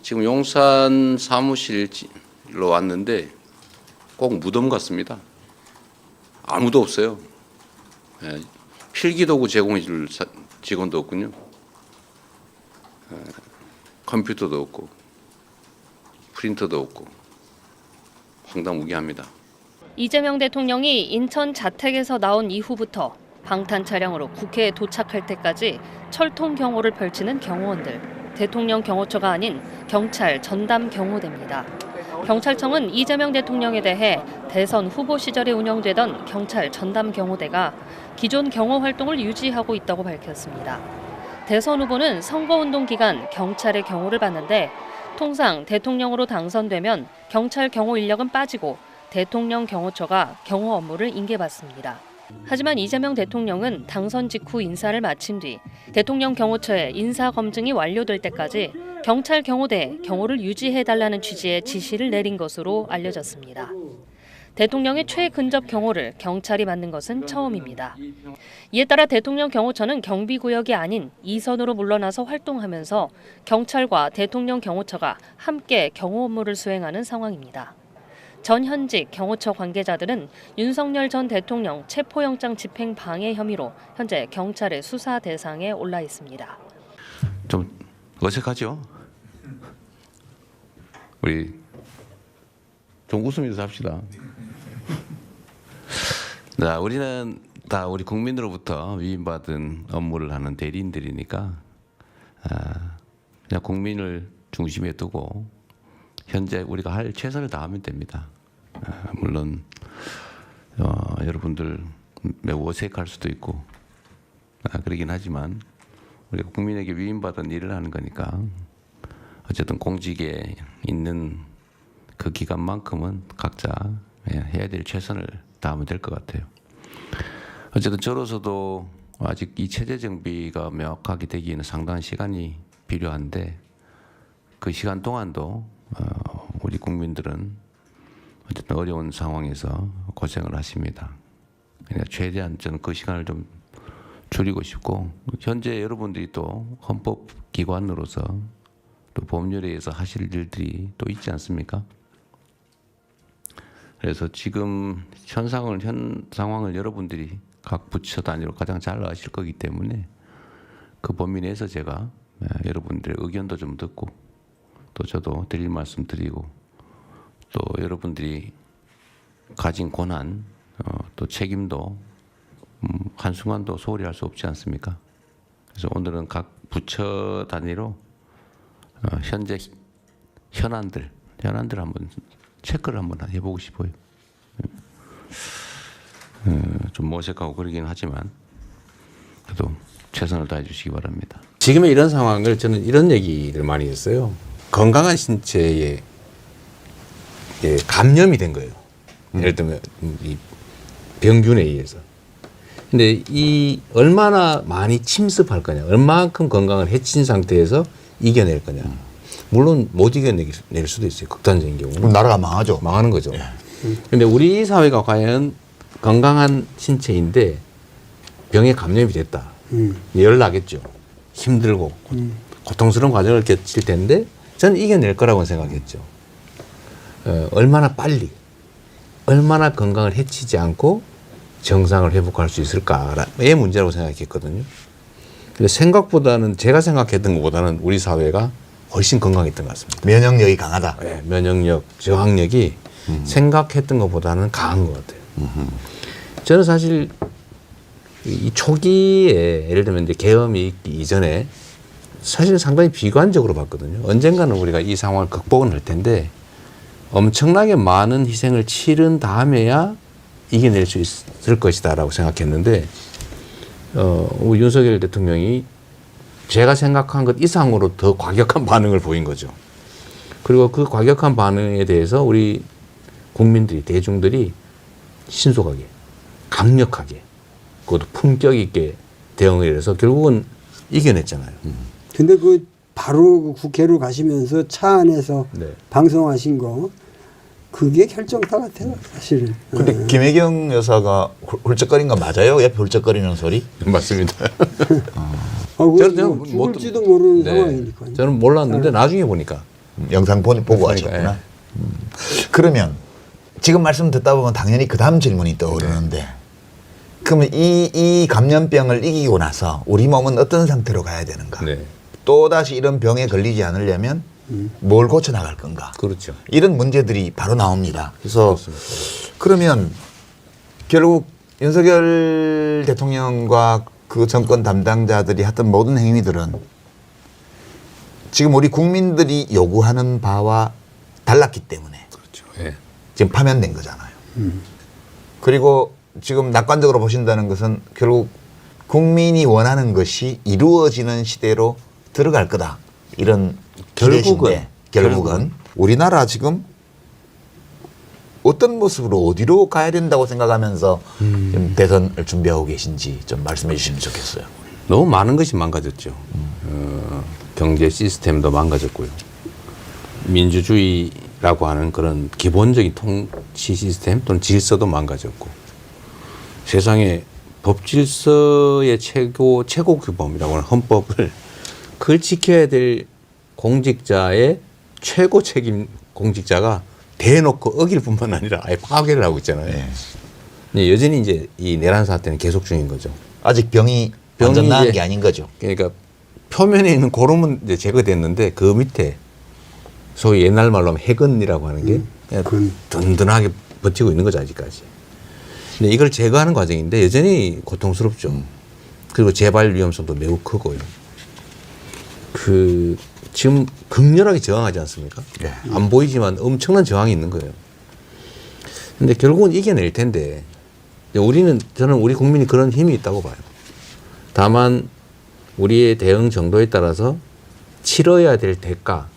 지금 용산 사무실로 왔는데 꼭 무덤 같습니다. 아무도 없어요. 필기도구 제공해 줄 직원도 없군요. 컴퓨터도 없고 프린터도 없고 황당무계합니다. 이재명 대통령이 인천 자택에서 나온 이후부터 방탄 차량으로 국회에 도착할 때까지 철통 경호를 펼치는 경호원들. 대통령 경호처가 아닌 경찰 전담 경호대입니다. 경찰청은 이재명 대통령에 대해 대선 후보 시절에 운영되던 경찰 전담 경호대가 기존 경호 활동을 유지하고 있다고 밝혔습니다. 대선 후보는 선거운동 기간 경찰의 경호를 받는데 통상 대통령으로 당선되면 경찰 경호 인력은 빠지고 대통령 경호처가 경호 업무를 인계받습니다. 하지만 이재명 대통령은 당선 직후 인사를 마친 뒤 대통령 경호처의 인사 검증이 완료될 때까지 경찰 경호대 경호를 유지해달라는 취지의 지시를 내린 것으로 알려졌습니다. 대통령의 최근접 경호를 경찰이 맡는 것은 처음입니다. 이에 따라 대통령 경호처는 경비구역이 아닌 이선으로 물러나서 활동하면서 경찰과 대통령 경호처가 함께 경호 업무를 수행하는 상황입니다. 전 현직 경호처 관계자들은 윤석열 전 대통령 체포영장 집행 방해 혐의로 현재 경찰의 수사 대상에 올라 있습니다. 좀 어색하죠? 우리 좀 웃으면서 합시다. 자, 우리는 다 우리 국민으로부터 위임받은 업무를 하는 대리인들이니까 그냥 국민을 중심에 두고 현재 우리가 할 최선을 다하면 됩니다. 물론 여러분들 매우 어색할 수도 있고 그러긴 하지만 우리가 국민에게 위임받은 일을 하는 거니까 어쨌든 공직에 있는 그 기간만큼은 각자 해야 될 최선을 다하면 될 것 같아요. 어쨌든 저로서도 아직 이 체제 정비가 명확하게 되기에는 상당한 시간이 필요한데 그 시간 동안도 우리 국민들은 어쨌든 어려운 상황에서 고생을 하십니다. 그러니까 최대한 저는 그 시간을 좀 줄이고 싶고 현재 여러분들이 또 헌법기관으로서 또 법률에 의해서 하실 일들이 또 있지 않습니까? 그래서 지금 현 상황을 여러분들이 각 부처 단위로 가장 잘 아실 거기 때문에 그 범위 내에서 제가 여러분들의 의견도 좀 듣고 또 저도 드릴 말씀 드리고 또 여러분들이 가진 고난 또 책임도 한순간도 소홀히 할 수 없지 않습니까? 그래서 오늘은 각 부처 단위로 현재 현안들 한번 체크를 한번 해보고 싶어요. 좀 어색하고 그러긴 하지만 그래도 최선을 다해 주시기 바랍니다. 지금의 이런 상황을 저는 이런 얘기를 많이 했어요. 건강한 신체에 감염이 된 거예요. 예를 들면 이 병균에 의해서. 근데 이 얼마나 많이 침습할 거냐, 얼마만큼 건강을 해친 상태에서 이겨낼 거냐. 물론 못 이겨낼 수도 있어요. 극단적인 경우. 그럼 나라가 망하죠. 망하는 거죠. 근데 우리 사회가 과연 건강한 신체인데 병에 감염이 됐다. 열 나겠죠. 힘들고 고통스러운 과정을 겪을 텐데 저는 이겨낼 거라고 생각했죠. 얼마나 빨리, 얼마나 건강을 해치지 않고 정상을 회복할 수 있을까의 문제라고 생각했거든요. 근데 생각보다는 제가 생각했던 것보다는 우리 사회가 훨씬 건강했던 것 같습니다. 면역력이 강하다. 네, 면역력, 저항력이 생각했던 것보다는 강한 것 같아요. 저는 사실 이 초기에 예를 들면 이제 계엄이 있기 이전에 사실 상당히 비관적으로 봤거든요. 언젠가는 우리가 이 상황을 극복은 할 텐데 엄청나게 많은 희생을 치른 다음에야 이겨낼 수 있을 것이다라고 생각했는데 우리 윤석열 대통령이 제가 생각한 것 이상으로 더 과격한 반응을 보인 거죠. 그리고 그 과격한 반응에 대해서 우리 국민들이, 대중들이 신속하게, 강력하게, 그것도 품격 있게 대응을 해서 결국은 이겨냈잖아요. 근데 그 바로 국회로 가시면서 차 안에서 네. 방송하신 거 그게 결정타 같아요, 사실은. 근데 김혜경 여사가 훌쩍거린 거 맞아요? 옆에 훌쩍거리는 소리? 맞습니다. 저는 죽을지도 모르는 네. 상황이니까요. 저는 몰랐는데 나중에 보니까 영상 보고 그러니까, 하셨구나. 그러면 지금 말씀 듣다 보면 당연히 그 다음 질문이 떠오르는데 그러면 이 감염병을 이기고 나서 우리 몸은 어떤 상태로 가야 되는가? 네. 또다시 이런 병에 걸리지 않으려면 뭘 고쳐 나갈 건가? 그렇죠. 이런 문제들이 바로 나옵니다. 그래서 그러면 결국 윤석열 대통령과 그 정권 담당자들이 했던 모든 행위들은 지금 우리 국민들이 요구하는 바와 달랐기 때문에 그렇죠. 예. 지금 파면된 거잖아요. 그리고 지금 낙관적으로 보신다는 것은 결국 국민이 원하는 것이 이루어지는 시대로 들어갈 거다. 이런 결국은 우리나라 지금 어떤 모습으로 어디로 가야 된다고 생각하면서 좀 대선을 준비하고 계신지 좀 말씀해 주시면 좋겠어요. 너무 많은 것이 망가졌죠. 경제 시스템도 망가졌고요. 민주주의라고 하는 그런 기본적인 통치 시스템 또는 질서도 망가졌고 세상에 법 질서의 최고 규범이라고 하는 헌법을 그걸 지켜야 될 공직자의 최고 책임 공직자가 대놓고 어길 뿐만 아니라 아예 파괴를 하고 있잖아요. 네. 근데 여전히 이제 이 내란 사태는 계속 중인 거죠. 아직 병이 완전 나은 이제 게 아닌 거죠. 그러니까 표면에 있는 고름은 이제 제거됐는데 그 밑에 소위 옛날 말로 하면 해근이라고 하는 게 그냥 든든하게 버티고 있는 거죠 아직까지. 근데 이걸 제거하는 과정인데 여전히 고통스럽죠. 그리고 재발 위험성도 매우 크고요. 그 지금 극렬하게 저항하지 않습니까? 네. 안 보이지만 엄청난 저항이 있는 거예요. 근데 결국은 이겨낼 텐데 저는 우리 국민이 그런 힘이 있다고 봐요. 다만 우리의 대응 정도에 따라서 치러야 될 대가,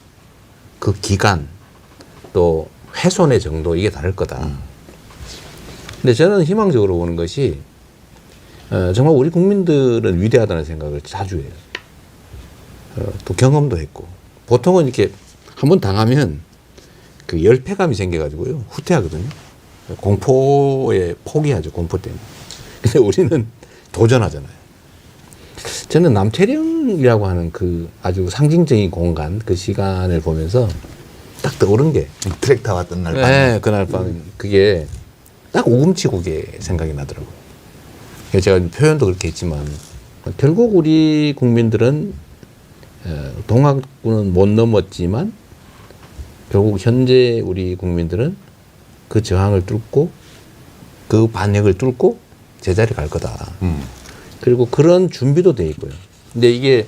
그 기간, 또 훼손의 정도 이게 다를 거다. 근데 저는 희망적으로 보는 것이 정말 우리 국민들은 위대하다는 생각을 자주 해요. 또 경험도 했고 보통은 이렇게 한번 당하면 그 열패감이 생겨가지고요 후퇴하거든요. 공포에 포기하죠. 공포 때문에. 근데 우리는 도전하잖아요. 저는 남태령이라고 하는 그 아주 상징적인 공간 그 시간을 보면서 딱 떠오른 게 트랙터 왔던 날 밤. 네, 그날 밤 그게 딱 오금치고개 생각이 나더라고요. 그래서 제가 표현도 그렇게 했지만 결국 우리 국민들은 동학군은 못 넘었지만 결국 현재 우리 국민들은 그 저항을 뚫고 그 반역을 뚫고 제자리에 갈 거다. 그리고 그런 준비도 돼 있고요. 근데 이게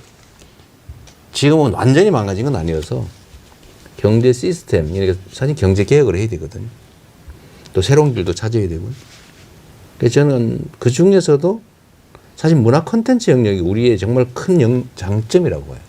지금은 완전히 망가진 건 아니어서 경제 시스템, 그러니까 사실 경제 개혁을 해야 되거든요. 또 새로운 길도 찾아야 되고요. 그래서 저는 그 중에서도 사실 문화 콘텐츠 영역이 우리의 정말 큰 장점이라고 봐요.